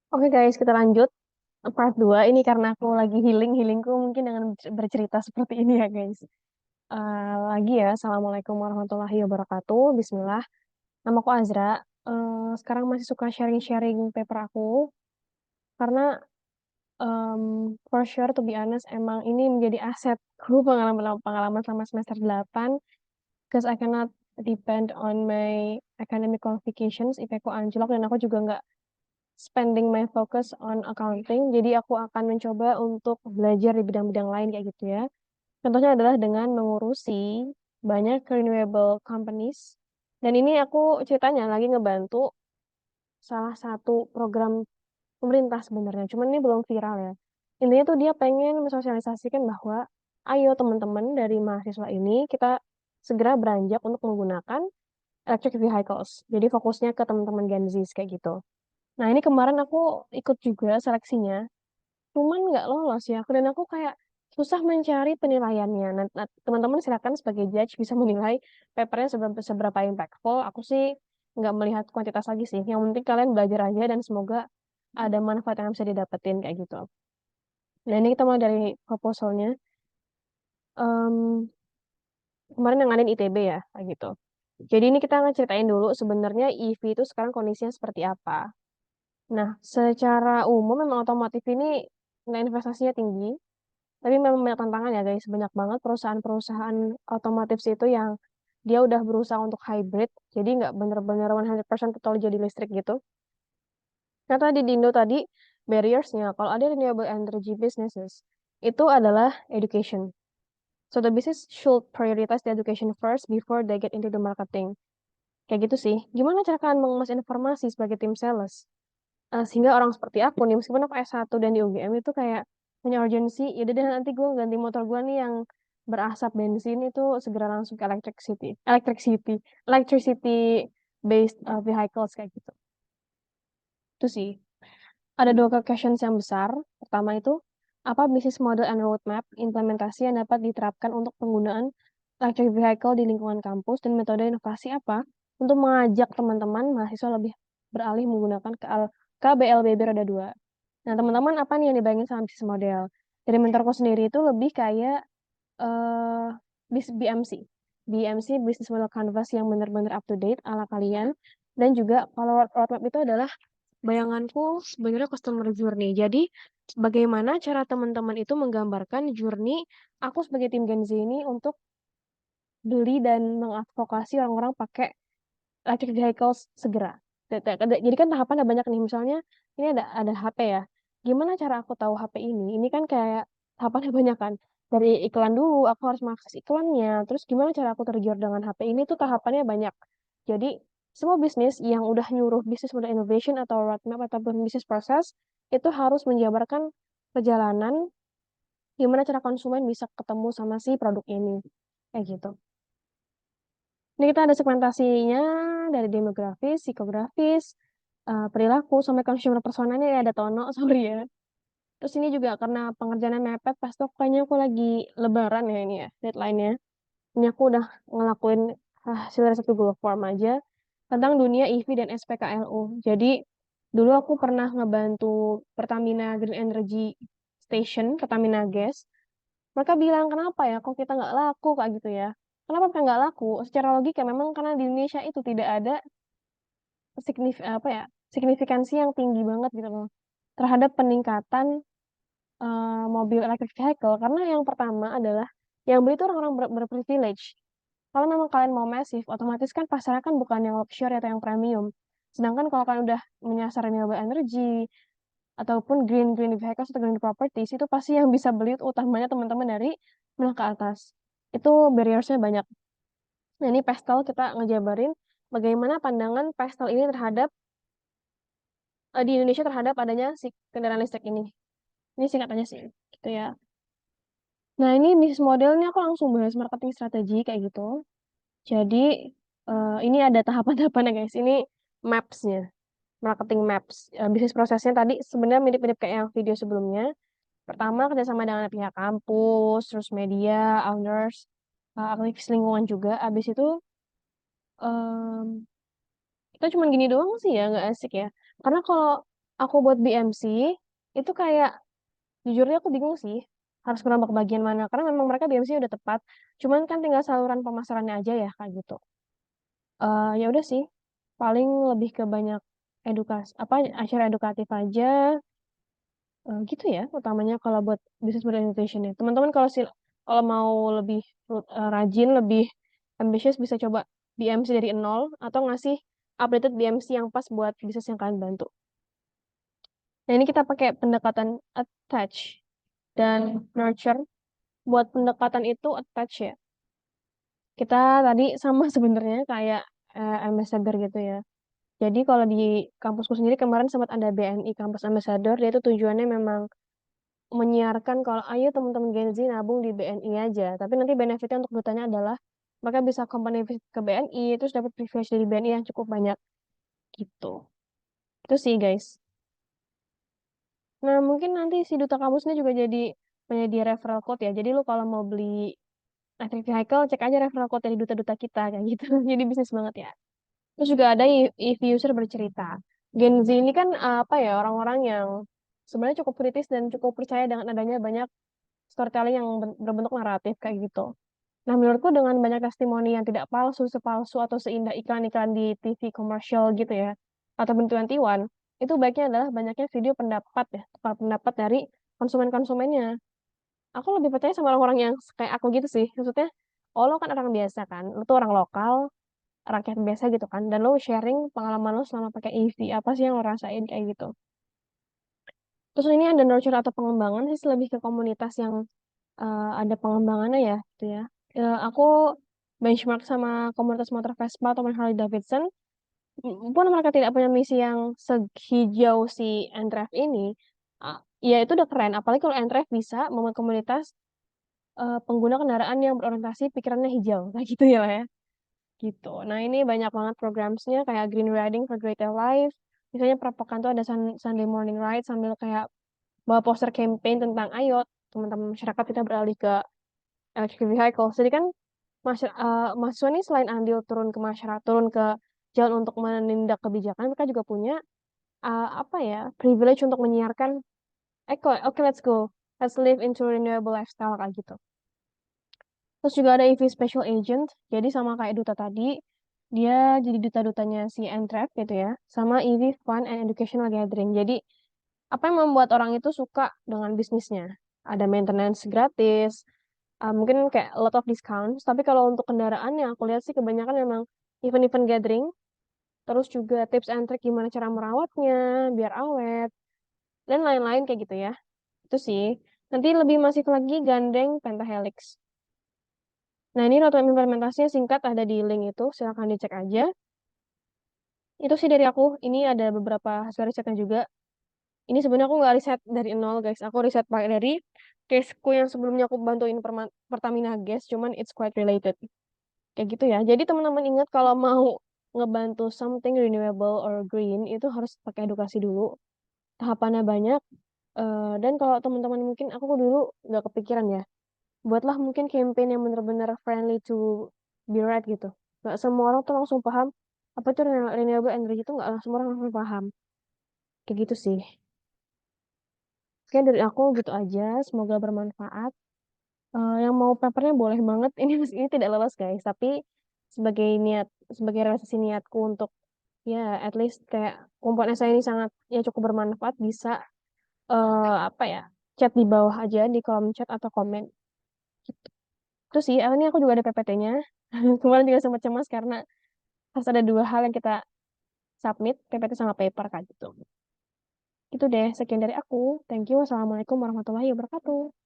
Oke guys, kita lanjut part 2. Ini karena aku lagi healingku mungkin dengan bercerita seperti ini ya guys. Lagi ya, Assalamualaikum warahmatullahi wabarakatuh. Bismillah. Nama aku Azra. Sekarang masih suka sharing-sharing paper aku. Karena for sure to be honest, emang ini menjadi asetku pengalaman-pengalaman selama semester 8. Because I cannot depend on my academic qualifications. IP aku anjlok dan aku juga nggak spending my focus on accounting. Jadi aku akan mencoba untuk belajar di bidang-bidang lain kayak gitu ya. Contohnya adalah dengan mengurusi banyak renewable companies. Dan ini aku ceritanya lagi ngebantu salah satu program pemerintah sebenarnya. Cuman ini belum viral ya. Intinya tuh dia pengen mensosialisasikan bahwa ayo teman-teman dari mahasiswa ini kita segera beranjak untuk menggunakan electric vehicles. Jadi fokusnya ke teman-teman Gen Z kayak gitu. Nah, ini kemarin aku ikut juga seleksinya, cuman nggak lolos ya. Dan aku kayak susah mencari penilaiannya. Nah, teman-teman silakan sebagai judge bisa menilai papernya seberapa impactful. Aku sih nggak melihat kuantitas lagi sih. Yang penting kalian belajar aja dan semoga ada manfaat yang bisa didapetin kayak gitu. Nah, ini kita mulai dari proposalnya. Em, Kemarin yang ngadain ITB ya, kayak gitu. Jadi ini kita ngeceritain dulu sebenarnya EV itu sekarang kondisinya seperti apa. Nah, secara umum memang otomotif ini nilai investasinya tinggi, tapi memang banyak tantangan ya guys. Banyak banget perusahaan-perusahaan otomotif itu yang dia udah berusaha untuk hybrid, jadi nggak bener-bener 100% total jadi listrik gitu. Nah, tadi di Indo tadi, barriersnya, kalau ada renewable energy businesses, itu adalah education. So the business should prioritize the education first before they get into the marketing. Kayak gitu sih. Gimana cara kalian mengemas informasi sebagai tim sales? Sehingga orang seperti aku nih, meskipun aku S1 dan di UGM itu kayak punya urgensi, yaudah deh nanti gue ganti motor gue nih yang berasap bensin itu segera langsung ke electricity based vehicles kayak gitu. Itu sih. Ada dua questions yang besar. Pertama itu, apa business model and roadmap implementasi yang dapat diterapkan untuk penggunaan electric vehicle di lingkungan kampus dan metode inovasi apa untuk mengajak teman-teman mahasiswa lebih beralih menggunakan KBLBB roda 2. Nah, teman-teman apa nih yang dibayangin sama bisnis model? Dari mentorku sendiri itu lebih kayak eh BMC. BMC, Business Model Canvas yang benar-benar up to date ala kalian. Dan juga kalau roadmap itu adalah bayanganku sebenarnya customer journey. Jadi, bagaimana cara teman-teman itu menggambarkan journey aku sebagai tim Gen Z ini untuk beli dan mengadvokasi orang-orang pakai electric vehicles segera. Jadi kan tahapan ada banyak nih. Misalnya ini ada HP ya. Gimana cara aku tahu HP ini? Ini kan kayak tahapannya banyak kan. Dari iklan dulu, aku harus mengakses iklannya. Terus gimana cara aku tergiur dengan HP ini tuh tahapannya banyak. Jadi semua bisnis yang udah nyuruh bisnis model innovation atau roadmap ataupun bisnis proses itu harus menjabarkan perjalanan gimana cara konsumen bisa ketemu sama si produk ini. Kayak gitu. Ini kita ada segmentasinya dari demografis, psikografis, perilaku, sampai consumer personanya ya ada Tono, sorry ya. Terus ini juga karena pengerjaannya mepet, pas tuh kayaknya aku lagi lebaran ya ini ya, deadline-nya. Ini aku udah ngelakuin hasil dari satu Google Form aja tentang dunia EV dan SPKLU. Jadi dulu aku pernah ngebantu Pertamina Green Energy Station, Pertamina Gas. Mereka bilang, kenapa ya kok kita nggak laku kayak gitu ya. Kenapa kita nggak laku? Secara logika memang karena di Indonesia itu tidak ada apa ya signifikansi yang tinggi banget gitu loh terhadap peningkatan mobil electric vehicle karena yang pertama adalah yang beli itu orang-orang berprivilege. Kalau memang kalian mau masif, otomatis kan pasarnya kan bukan yang luxury atau yang premium. Sedangkan kalau kalian udah menyasar renewable energy ataupun green vehicles atau green properties itu pasti yang bisa beli itu utamanya teman-teman dari menengah ke atas. Itu barriersnya banyak. Nah, ini pastel kita ngejabarin bagaimana pandangan pastel ini terhadap di Indonesia terhadap adanya si kendaraan listrik ini. Ini singkatannya sih, gitu ya. Nah, ini bisnis modelnya aku langsung bahas marketing strategi kayak gitu. Jadi, ini ada tahapan-tahapannya guys. Ini maps-nya, marketing maps. Bisnis prosesnya tadi sebenarnya mirip-mirip kayak yang video sebelumnya. Pertama, kerjasama dengan pihak kampus, terus media, owners, aktivis lingkungan juga. Abis itu, em, kita cuma gini doang sih ya, nggak asik ya. Karena kalau aku buat BMC, itu kayak, jujurnya aku bingung sih, harus menambah ke bagian mana, karena memang mereka BMC udah tepat, cuman kan tinggal saluran pemasarannya aja ya, kayak gitu. Ya udah sih, paling lebih ke banyak edukasi, apa, acara edukatif aja, gitu ya, utamanya kalau buat business model innovation ya. Teman-teman kalau mau lebih rajin, lebih ambitious, bisa coba BMC dari nol, atau ngasih updated BMC yang pas buat bisnis yang kalian bantu. Nah, ini kita pakai pendekatan attach dan nurture. Buat pendekatan itu attach ya. Kita tadi sama sebenarnya kayak ambassador gitu ya. Jadi kalau di kampusku sendiri kemarin sempat ada BNI Campus Ambassador, dia itu tujuannya memang menyiarkan kalau ayo teman-teman Gen Z nabung di BNI aja. Tapi nanti benefitnya untuk dutanya adalah mereka bisa company visit ke BNI, terus dapat privilege dari BNI yang cukup banyak gitu. Itu sih guys. Nah, mungkin nanti si duta kampusnya juga jadi penyedia referral code ya. Jadi lu kalau mau beli electric vehicle, cek aja referral code dari duta-duta kita kayak gitu. Jadi bisnis banget ya. Terus juga ada if user bercerita. Gen Z ini kan apa ya, orang-orang yang sebenarnya cukup kritis dan cukup percaya dengan adanya banyak storytelling yang berbentuk naratif kayak gitu. Nah, menurutku dengan banyak testimoni yang tidak palsu, sepalsu, atau seindah iklan-iklan di TV komersial gitu ya, atau bentuk 21, itu baiknya adalah banyaknya video pendapat ya, pendapat dari konsumen-konsumennya. Aku lebih percaya sama orang-orang yang kayak aku gitu sih. Maksudnya, oh lo kan orang biasa kan, lo tuh orang lokal, rakyat biasa gitu kan, dan lo sharing pengalaman lo selama pakai EV, apa sih yang lo rasain kayak gitu. Terus ini ada nurture atau pengembangan sih, lebih ke komunitas yang ada pengembangannya ya, gitu ya. Aku benchmark sama komunitas motor Vespa atau Harley Davidson, pun mereka tidak punya misi yang sehijau si Ntref ini, ya itu udah keren. Apalagi kalau Ntref bisa membuat komunitas pengguna kendaraan yang berorientasi pikirannya hijau, kayak gitu ya lah ya. Gitu. Nah, ini banyak banget programnya kayak Green Riding for Greater Life. Misalnya per pekan tuh ada Sunday Morning Ride sambil kayak bawa poster campaign tentang ayo teman-teman masyarakat kita beralih ke electric vehicle. Jadi kan mahasiswa ini selain andil turun ke masyarakat, turun ke jalan untuk menindak kebijakan, mereka juga punya apa ya, privilege untuk menyiarkan, oke, let's go, let's live into renewable lifestyle kayak gitu. Terus juga ada EV Special Agent, jadi sama kayak duta tadi, dia jadi duta-dutanya si Ntrep gitu ya, sama EV Fun and Educational Gathering. Jadi apa yang membuat orang itu suka dengan bisnisnya? Ada maintenance gratis, mungkin kayak a lot of discounts, tapi kalau untuk kendaraan yang aku lihat sih kebanyakan memang event-event gathering, terus juga tips and trick gimana cara merawatnya biar awet, dan lain-lain kayak gitu ya. Itu sih. Nanti lebih masif lagi gandeng Pentahelix. Nah, ini roadmap implementasinya singkat, ada di link itu, silahkan dicek aja. Itu sih dari aku, ini ada beberapa hasil risetnya juga. Ini sebenarnya aku nggak riset dari nol, guys. Aku riset pakai dari caseku yang sebelumnya aku bantuin Pertamina Gas, cuman it's quite related. Kayak gitu ya. Jadi teman-teman ingat kalau mau ngebantu something renewable or green, itu harus pakai edukasi dulu. Tahapannya banyak. Dan kalau teman-teman mungkin, aku dulu nggak kepikiran ya, buatlah mungkin campaign yang benar-benar friendly to be right gitu. Nggak semua orang tuh langsung paham apa itu renewable energy, itu nggak semua orang langsung paham. Kayak gitu sih. Oke, dari aku gitu aja. Semoga bermanfaat. Yang mau papernya boleh banget. Ini tidak lolos guys, tapi sebagai niat, sebagai realisasi niatku untuk ya at least kayak kumpulan saya ini sangat ya cukup bermanfaat, bisa apa ya, chat di bawah aja di kolom chat atau komen. Gitu. Terus sih, ini aku juga ada PPT-nya. Kemarin juga sempat cemas karena harus ada dua hal yang kita submit, PPT sama paper kan gitu. Itu deh, sekian dari aku. Thank you. Wassalamualaikum warahmatullahi wabarakatuh.